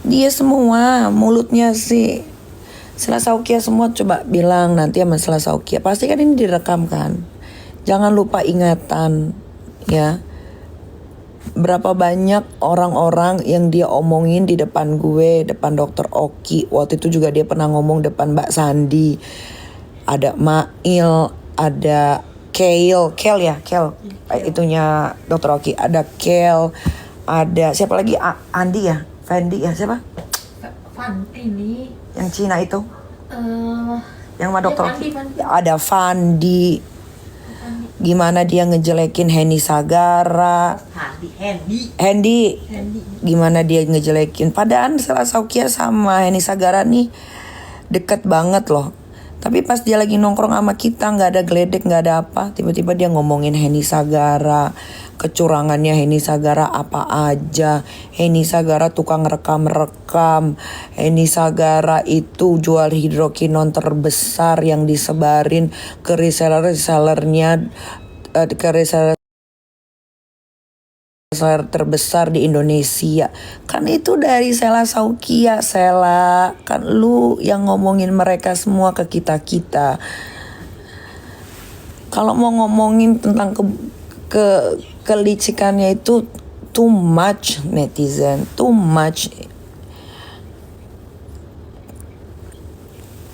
Dia semua mulutnya sih Selesaukia semua coba bilang nanti sama Selesaukia. Pasti kan ini direkam kan. Jangan lupa ingatan ya. Berapa banyak orang-orang yang dia omongin di depan gue, depan dokter Oki. Waktu itu juga dia pernah ngomong depan Mbak Sandi. Ada Mail, ada Kale ya, Kale. Itunya dokter Oki. Ada Kale, ada siapa lagi? Andi ya, Fendi ya, siapa? Ini Yang Cina itu. Yang sama dokter Oki. Fandi. Ada Fandi. Gimana dia ngejelekin Henny Sagara. Hendy. Gimana dia ngejelekin. Padahal Selesaukia sama Henny Sagara nih deket banget loh. Tapi pas dia lagi nongkrong sama kita, gak ada geledek, gak ada apa, tiba-tiba dia ngomongin Henny Sagara, kecurangannya Henny Sagara apa aja. Henny Sagara tukang rekam-rekam. Henny Sagara itu jual hidrokinon terbesar yang disebarin ke reseller-resellernya, ke reseller terbesar di Indonesia. Kan itu dari Selesaukia, Sela. Kan lu yang ngomongin mereka semua ke kita-kita. Kalau mau ngomongin tentang kelicikannya itu too much netizen, too much.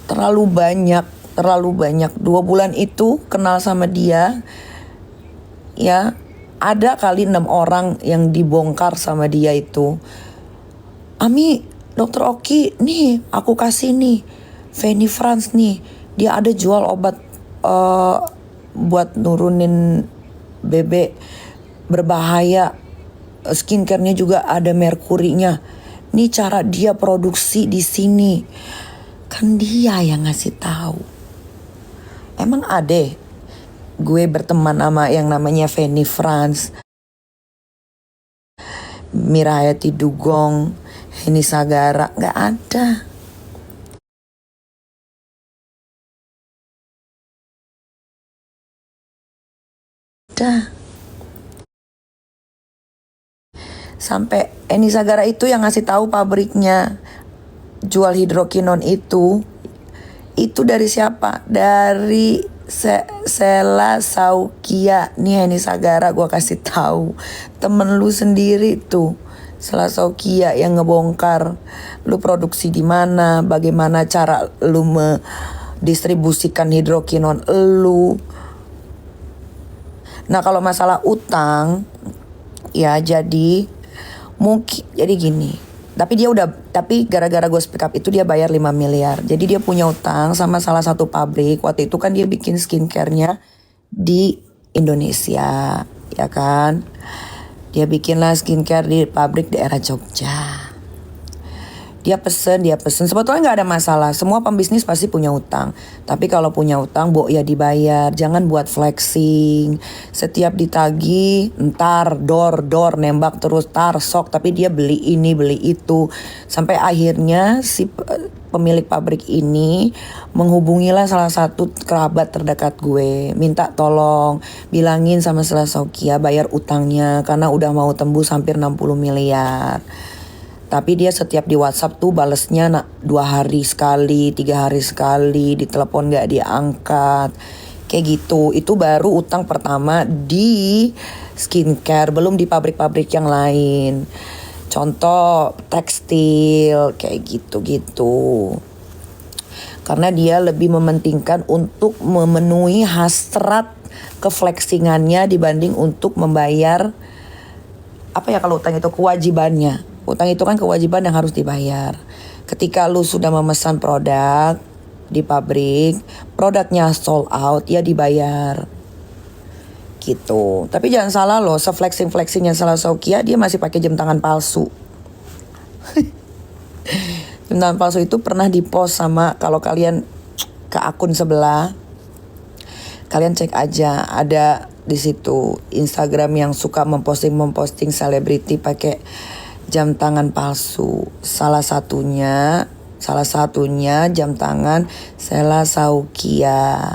Terlalu banyak. 2 bulan itu kenal sama dia. Ya, ada kali 6 orang yang dibongkar sama dia itu. Ami, dokter Oki, nih aku kasih nih Fanny France nih. Dia ada jual obat buat nurunin BB berbahaya. Skincare-nya juga ada merkurinya. Nih cara dia produksi di sini. Kan dia yang ngasih tahu. Emang ada gue berteman sama yang namanya Fanny France, Mirayati Dugong, Henny Sagara? Gak ada. Sampai Henny Sagara itu yang ngasih tahu pabriknya jual hidrokinon itu dari siapa? Dari Selesaukia. Nih Henny Sagara gue kasih tahu. Temen lu sendiri tuh Selesaukia yang ngebongkar lu produksi di mana, bagaimana cara lu mendistribusikan hidrokinon lu. Nah kalau masalah utang ya jadi mungkin jadi gini. Tapi gara-gara gue speak up itu dia bayar 5 miliar. Jadi dia punya utang sama salah satu pabrik. Waktu itu kan dia bikin skincare-nya di Indonesia, ya kan? Dia bikinlah skincare di pabrik daerah Jogja. Dia pesen. Sebetulnya gak ada masalah. Semua pembisnis pasti punya utang. Tapi kalau punya utang, ya dibayar. Jangan buat flexing. Setiap ditagi, ntar dor nembak terus sok. Tapi dia beli ini, beli itu. Sampai akhirnya si pemilik pabrik ini menghubungilah salah satu kerabat terdekat gue. Minta tolong, bilangin sama Selesaukia bayar utangnya. Karena udah mau tembus hampir 60 miliar. Tapi dia setiap di WhatsApp tuh balesnya 2 hari sekali, 3 hari sekali, ditelepon gak diangkat. Kayak gitu, itu baru utang pertama di skincare, belum di pabrik-pabrik yang lain. Contoh tekstil, kayak gitu-gitu. Karena dia lebih mementingkan untuk memenuhi hasrat keflexingannya dibanding untuk membayar, apa ya kalau utang itu kewajibannya. Utang itu kan kewajiban yang harus dibayar. Ketika lu sudah memesan produk di pabrik, produknya sold out, ya dibayar. Gitu. Tapi jangan salah loh, se-flexing-flexingnya Selesaukia dia masih pakai jam tangan palsu. Jam tangan palsu itu pernah di-post sama, kalau kalian ke akun sebelah, kalian cek aja, ada di situ Instagram yang suka memposting selebriti pakai jam tangan palsu. Salah satunya jam tangan Selesaukia.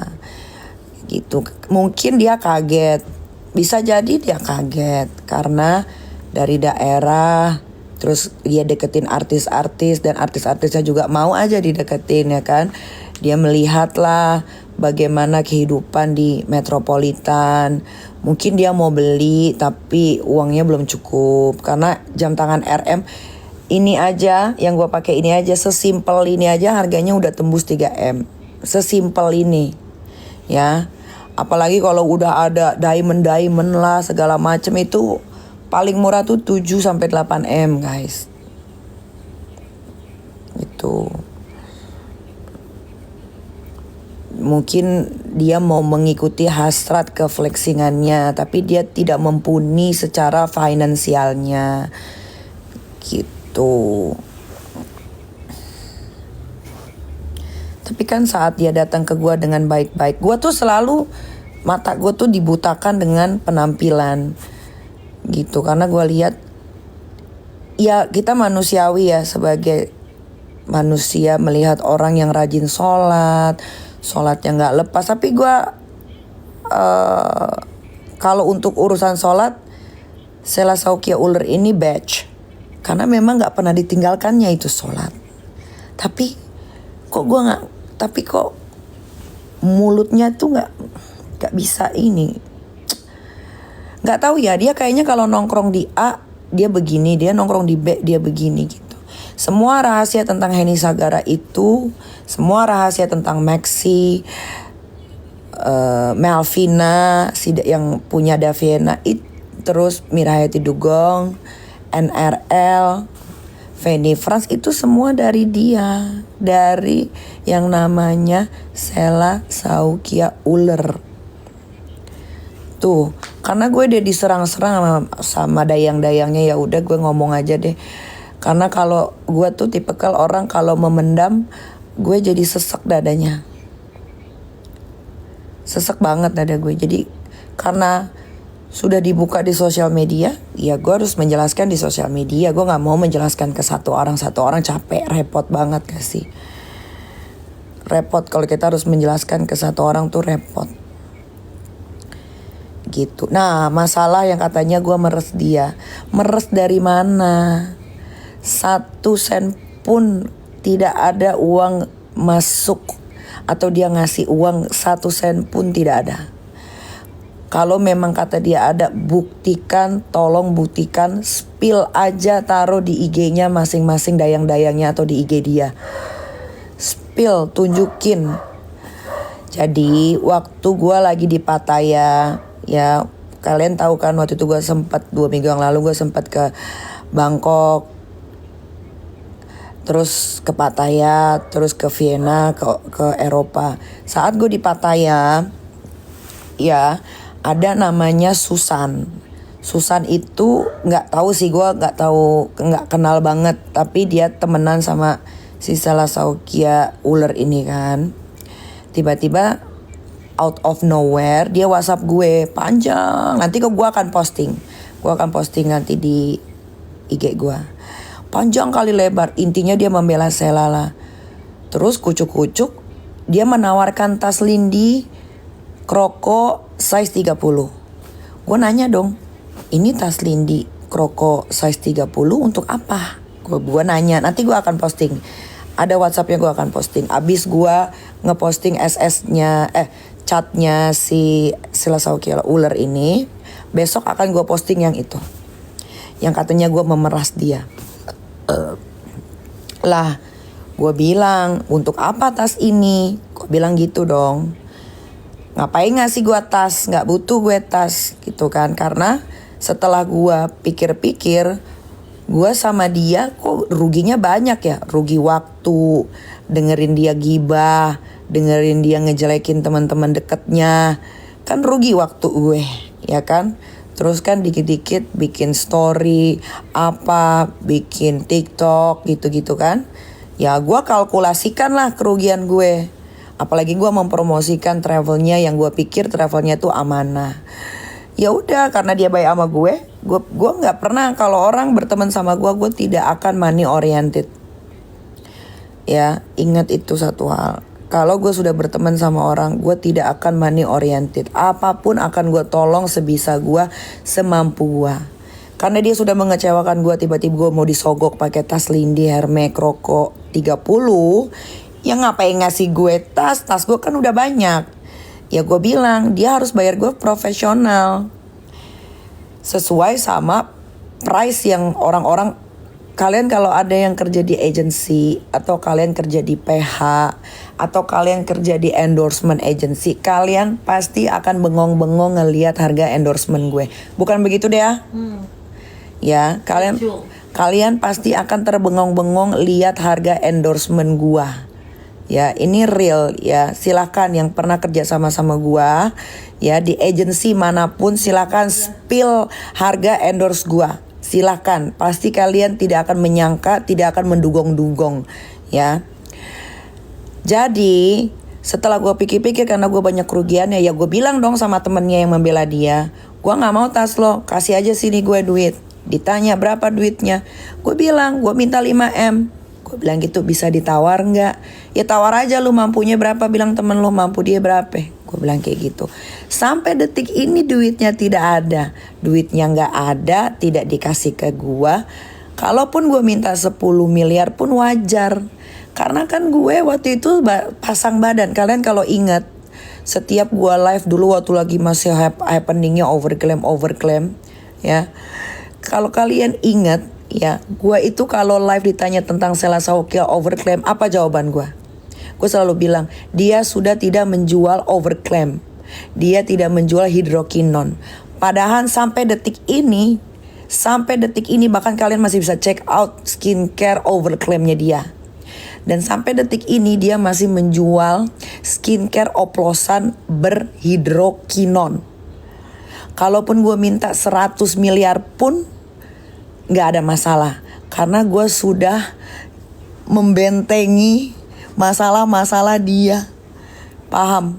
Gitu. Mungkin dia kaget. Bisa jadi dia kaget karena dari daerah Terus dia deketin artis-artis dan artis-artisnya juga mau aja dideketin ya kan. Dia melihatlah bagaimana kehidupan di metropolitan. Mungkin dia mau beli tapi uangnya belum cukup karena jam tangan RM ini aja yang gue pakai ini aja sesimpel ini aja harganya udah tembus 3M. Sesimpel ini. Ya. Apalagi kalau udah ada diamond lah segala macem itu paling murah tuh 7 sampai 8M guys. Itu. Mungkin dia mau mengikuti hasrat keflexingannya tapi dia tidak mumpuni secara finansialnya. Gitu. Tapi kan saat dia datang ke gue dengan baik-baik, gue tuh selalu mata gue tuh dibutakan dengan penampilan gitu. Karena gue lihat ya kita manusiawi ya, sebagai manusia melihat orang yang rajin sholatnya nggak lepas. Tapi gue kalau untuk urusan sholat, Sela Saukia Uller ini batch. Karena memang nggak pernah ditinggalkannya itu sholat. Tapi kok mulutnya tuh nggak bisa ini. Nggak tahu ya, dia kayaknya kalau nongkrong di A dia begini, dia nongkrong di B dia begini gitu. Semua rahasia tentang Henny Sagara itu, semua rahasia tentang Maxi, Melvina, yang punya Daviena, terus Mirahayati Dugong, NRL, Fanny Franz, itu semua dari dia, dari yang namanya Sela Saukia Uller. Tuh, karena gue udah diserang-serang sama dayang-dayangnya, ya udah gue ngomong aja deh. Karena kalau gue tuh tipikal orang kalau memendam, gue jadi sesek dadanya. Sesek banget dada gue. Jadi karena sudah dibuka di sosial media, ya gue harus menjelaskan di sosial media. Gue gak mau menjelaskan ke satu orang capek, repot banget gak sih? Repot kalau kita harus menjelaskan ke satu orang tuh repot. Gitu. Nah, masalah yang katanya gue meres dia. Meres dari mana? 1 sen pun tidak ada uang masuk. Atau dia ngasih uang 1 sen pun tidak ada. Kalau memang kata dia ada, buktikan, tolong buktikan, spill aja, taruh di IG-nya masing-masing dayang-dayangnya atau di IG dia. Spill, tunjukin. Jadi waktu gue lagi di Pattaya, ya kalian tahu kan waktu itu gue sempat 2 minggu yang lalu gue sempat ke Bangkok, terus ke Pattaya, terus ke Vienna, ke Eropa. Saat gue di Pattaya, ya ada namanya Susan. Susan itu nggak tahu sih, gue nggak kenal banget, tapi dia temenan sama si Sela Saukia Uller ini kan. Tiba-tiba out of nowhere dia WhatsApp gue panjang. Nanti gue akan posting. Gue akan posting nanti di IG gue. Panjang kali lebar. Intinya dia membela Sela lah. Terus kucuk-kucuk dia menawarkan tas Lindy Kroko size 30. Gue nanya dong, ini tas Lindy Kroko size 30 untuk apa? Gue nanya, nanti gue akan posting. Ada WhatsAppnya gue akan posting. Abis gue ngeposting SS-nya, chatnya si Sela Saukia Uller ini, besok akan gue posting yang itu. Yang katanya gue memeras dia. Lah, gue bilang, untuk apa tas ini? Gue bilang gitu dong. Ngapain ngasih gue tas? Gak butuh gue tas gitu kan. Karena setelah gue pikir-pikir, gue sama dia kok ruginya banyak ya. Rugi waktu, dengerin dia gibah, dengerin dia ngejelekin teman-teman deketnya. Kan rugi waktu gue, ya kan. Terus kan dikit-dikit bikin story, bikin TikTok gitu-gitu kan. Ya gue kalkulasikan lah kerugian gue. Apalagi gue mempromosikan travelnya yang gue pikir travelnya tuh amanah. Ya udah, karena dia baik sama gue nggak pernah, kalau orang berteman sama gue tidak akan money oriented. Ya, ingat itu satu hal. Kalau gue sudah berteman sama orang, gue tidak akan money oriented. Apapun akan gue tolong sebisa gue, semampu gue. Karena dia sudah mengecewakan gue, tiba-tiba gue mau disogok pakai tas Lindy Hermes Kroko 30. Ya ngapain ngasih gue tas gue kan udah banyak. Ya gue bilang dia harus bayar gue profesional, sesuai sama price yang orang-orang. Kalian kalau ada yang kerja di agency, atau kalian kerja di PH, atau kalian kerja di endorsement agency, kalian pasti akan bengong-bengong ngelihat harga endorsement gue. Bukan begitu deh ya? Ya, kalian pasti akan terbengong-bengong lihat harga endorsement gua. Ya, ini real ya. Silakan yang pernah kerja sama gua ya di agensi manapun, silakan spill harga endorse gua. Silakan, pasti kalian tidak akan menyangka, tidak akan mendugong-dugong ya. Jadi setelah gue pikir-pikir, karena gue banyak kerugiannya, ya gue bilang dong sama temennya yang membela dia, gue nggak mau tas lo, kasih aja sini gue duit. Ditanya berapa duitnya, gue bilang gue minta 5M. Gue bilang gitu, bisa ditawar nggak? Ya tawar aja, lu mampunya berapa, bilang temen lu mampu dia berapa. Gue bilang kayak gitu. Sampai detik ini duitnya tidak ada. Duitnya nggak ada, tidak dikasih ke gue. Kalaupun gue minta 10 miliar pun wajar. Karena kan gue waktu itu pasang badan. Kalian kalau ingat, setiap gue live dulu waktu lagi masih happeningnya overclaim ya. Kalau kalian ingat ya, gue itu kalau live ditanya tentang Selasa Hokia overclaim, apa jawaban gue? Gue selalu bilang, dia sudah tidak menjual overclaim, dia tidak menjual hidrokinon. Padahal sampai detik ini bahkan kalian masih bisa check out skincare overclaimnya dia. Dan sampai detik ini dia masih menjual skincare oplosan berhidrokinon. Kalaupun gue minta 100 miliar pun gak ada masalah. Karena gue sudah membentengi masalah-masalah dia. Paham?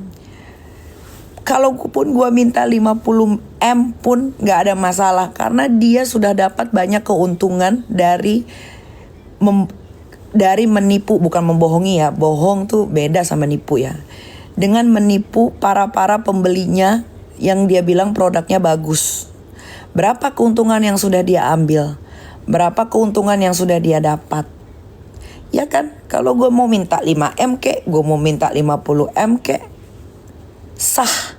Kalaupun gue minta 50M pun gak ada masalah. Karena dia sudah dapat banyak keuntungan dari menipu, bukan membohongi ya. Bohong tuh beda sama nipu ya. Dengan menipu para pembelinya yang dia bilang produknya bagus. Berapa keuntungan yang sudah dia ambil? Berapa keuntungan yang sudah dia dapat? Ya kan? Kalau gue mau minta 5M kek, gue mau minta 50M kek, sah.